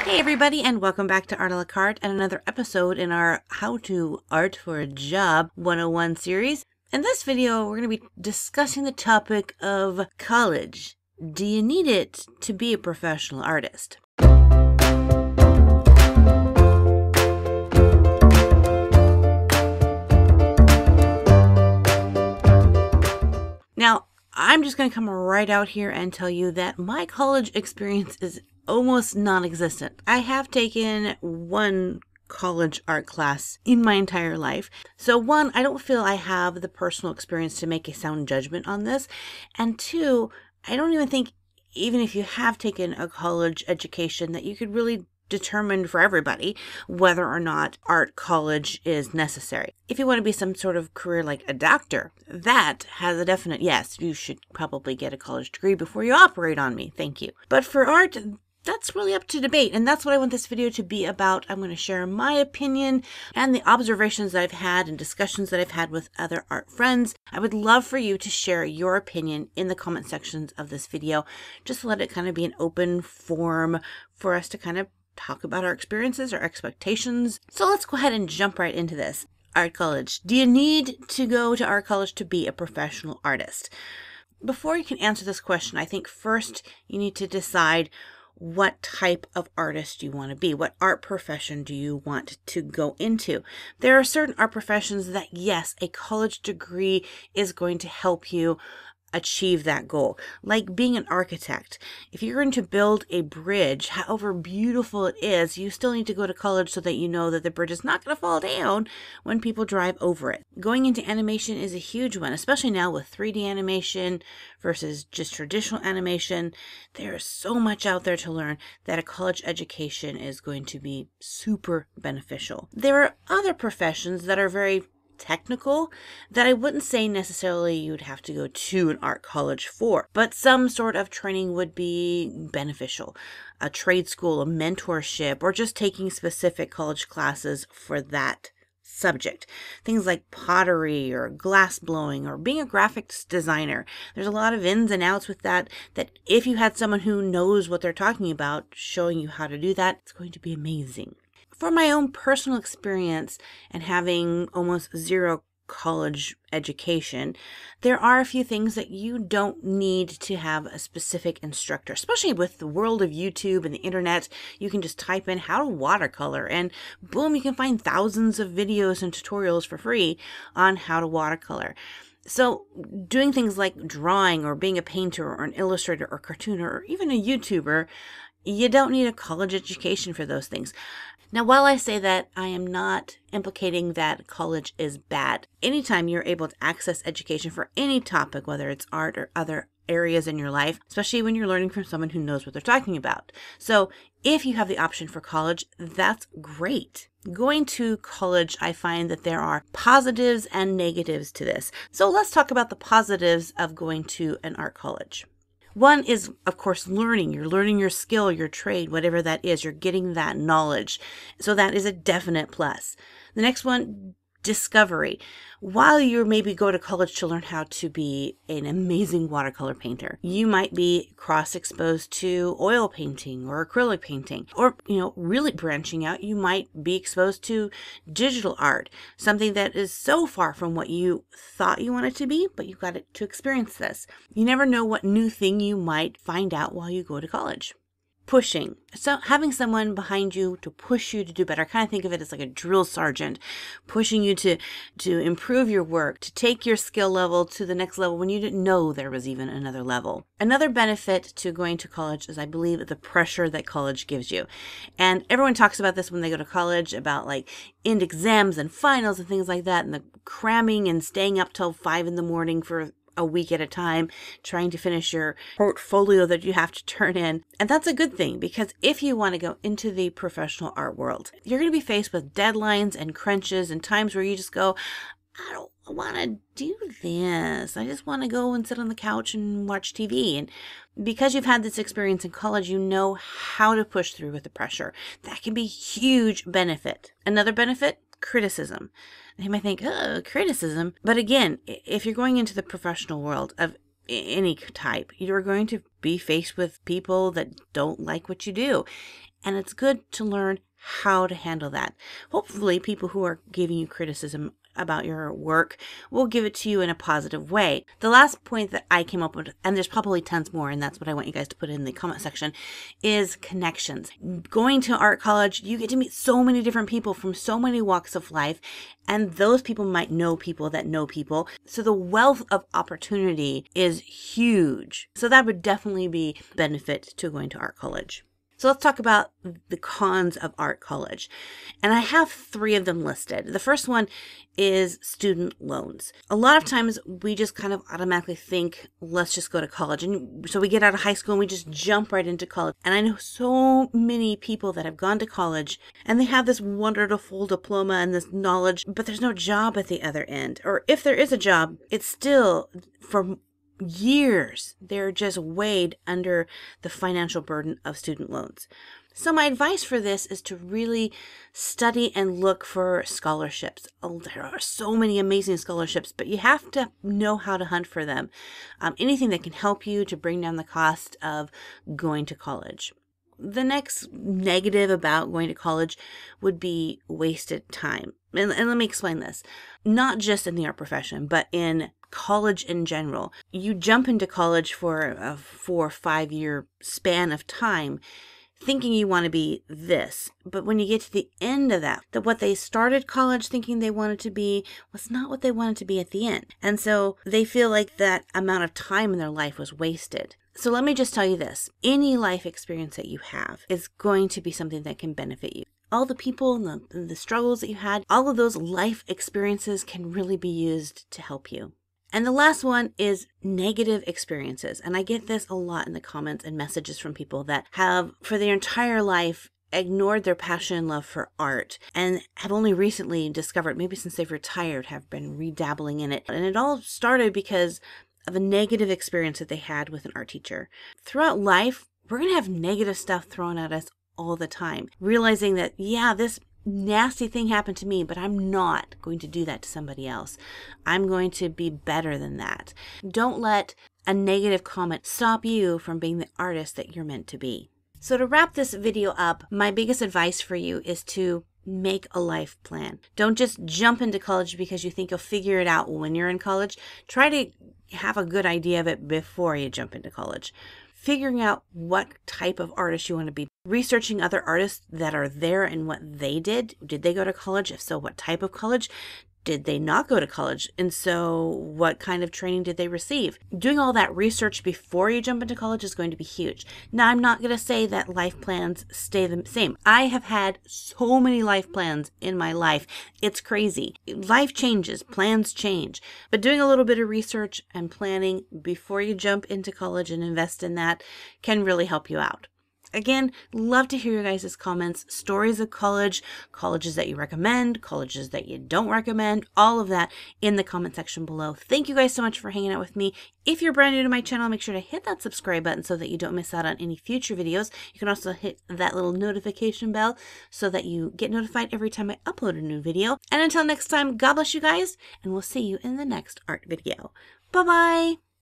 Hey everybody, and welcome back to Art a la Carte and another episode in our How to Art for a Job 101 series. In this video, we're going to be discussing the topic of college. Do you need it to be a professional artist? Now, I'm just going to come right out here and tell you that my college experience is almost non-existent. I have taken one college art class in my entire life. So one, I don't feel I have the personal experience to make a sound judgment on this. And two, I don't even think, even if you have taken a college education, that you could really determine for everybody whether or not art college is necessary. If you want to be some sort of career like a doctor, that has a definite yes, you should probably get a college degree before you operate on me. Thank you. But for art, that's really up to debate, and that's what I want this video to be about. I'm going to share my opinion and the observations that I've had and discussions that I've had with other art friends. I would love for you to share your opinion in the comment sections of this video, just to let it kind of be an open forum for us to kind of talk about our experiences, our expectations. So let's go ahead and jump right into this. Art college. Do you need to go to art college to be a professional artist? Before you can answer this question, I think first you need to decide what type of artist you want to be. What art profession do you want to go into? There are certain art professions that, yes, a college degree is going to help you achieve that goal. Like being an architect. If you're going to build a bridge, however beautiful it is, you still need to go to college so that you know that the bridge is not going to fall down when people drive over it. Going into animation is a huge one, especially now with 3D animation versus just traditional animation. There is so much out there to learn that a college education is going to be super beneficial. There are other professions that are very technical that I wouldn't say necessarily you would have to go to an art college for, but some sort of training would be beneficial. A trade school, a mentorship, or just taking specific college classes for that subject. Things like pottery or glass blowing or being a graphics designer. There's a lot of ins and outs with that if you had someone who knows what they're talking about showing you how to do that, it's going to be amazing. For my own personal experience and having almost zero college education, there are a few things that you don't need to have a specific instructor, especially with the world of YouTube and the internet. You can just type in how to watercolor and boom, you can find thousands of videos and tutorials for free on how to watercolor. So doing things like drawing or being a painter or an illustrator or cartooner or even a YouTuber, you don't need a college education for those things. Now, while I say that, I am not implicating that college is bad. Anytime you're able to access education for any topic, whether it's art or other areas in your life, especially when you're learning from someone who knows what they're talking about. So if you have the option for college, that's great. Going to college, I find that there are positives and negatives to this. So let's talk about the positives of going to an art college. One is, of course, learning. You're learning your skill, your trade, whatever that is. You're getting that knowledge. So that is a definite plus. The next one, discovery. While you maybe go to college to learn how to be an amazing watercolor painter, you might be cross-exposed to oil painting or acrylic painting, or, really branching out, you might be exposed to digital art, something that is so far from what you thought you wanted to be, but you got to experience this. You never know what new thing you might find out while you go to college. Pushing. So having someone behind you to push you to do better. I kind of think of it as like a drill sergeant pushing you to improve your work, to take your skill level to the next level when you didn't know there was even another level. Another benefit to going to college is, I believe, the pressure that college gives you. And everyone talks about this when they go to college, about like end exams and finals and things like that, and the cramming and staying up till 5 a.m. for a week at a time, trying to finish your portfolio that you have to turn in. And that's a good thing, because if you want to go into the professional art world, you're going to be faced with deadlines and crunches and times where you just go, I don't want to do this. I just want to go and sit on the couch and watch TV. And because you've had this experience in college, you know how to push through with the pressure. That can be a huge benefit. Another benefit, criticism. You might think, oh, criticism. But again, if you're going into the professional world of any type, you're going to be faced with people that don't like what you do. And it's good to learn how to handle that. Hopefully, people who are giving you criticism about your work will give it to you in a positive way. The last point that I came up with, and there's probably tons more, and that's what I want you guys to put in the comment section, is connections. Going to art college, you get to meet so many different people from so many walks of life, and those people might know people that know people. So the wealth of opportunity is huge. So that would definitely be benefit to going to art college. So let's talk about the cons of art college. And I have 3 of them listed. The first one is student loans. A lot of times we just kind of automatically think, let's just go to college. And so we get out of high school and we just jump right into college. And I know so many people that have gone to college and they have this wonderful diploma and this knowledge, but there's no job at the other end. Or if there is a job, it's still for years, they're just weighed under the financial burden of student loans. So my advice for this is to really study and look for scholarships. Oh, there are so many amazing scholarships, but you have to know how to hunt for them. Anything that can help you to bring down the cost of going to college. The next negative about going to college would be wasted time. And let me explain this. Not just in the art profession, but in college in general. You jump into college for a 4 or 5 year span of time thinking you want to be this. But when you get to the end of that what they started college thinking they wanted to be was not what they wanted to be at the end. And so they feel like that amount of time in their life was wasted. So let me just tell you this. Any life experience that you have is going to be something that can benefit you. All the people and the struggles that you had, all of those life experiences can really be used to help you. And the last one is negative experiences. And I get this a lot in the comments and messages from people that have, for their entire life, ignored their passion and love for art and have only recently discovered, maybe since they've retired, have been redabbling in it. And it all started because of a negative experience that they had with an art teacher. Throughout life, we're going to have negative stuff thrown at us all the time. Realizing that, yeah, this nasty thing happened to me, but I'm not going to do that to somebody else. I'm going to be better than that. Don't let a negative comment stop you from being the artist that you're meant to be. So to wrap this video up, my biggest advice for you is to make a life plan. Don't just jump into college because you think you'll figure it out when you're in college. Try to have a good idea of it before you jump into college. Figuring out what type of artist you want to be. Researching other artists that are there and what they did. Did they go to college? If so, what type of college? Did they not go to college? And so what kind of training did they receive? Doing all that research before you jump into college is going to be huge. Now, I'm not going to say that life plans stay the same. I have had so many life plans in my life. It's crazy. Life changes, plans change. But doing a little bit of research and planning before you jump into college and invest in that can really help you out. Again, love to hear your guys' comments, stories of college, colleges that you recommend, colleges that you don't recommend, all of that in the comment section below. Thank you guys so much for hanging out with me. If you're brand new to my channel, make sure to hit that subscribe button so that you don't miss out on any future videos. You can also hit that little notification bell so that you get notified every time I upload a new video. And until next time, God bless you guys, and we'll see you in the next art video. Bye-bye!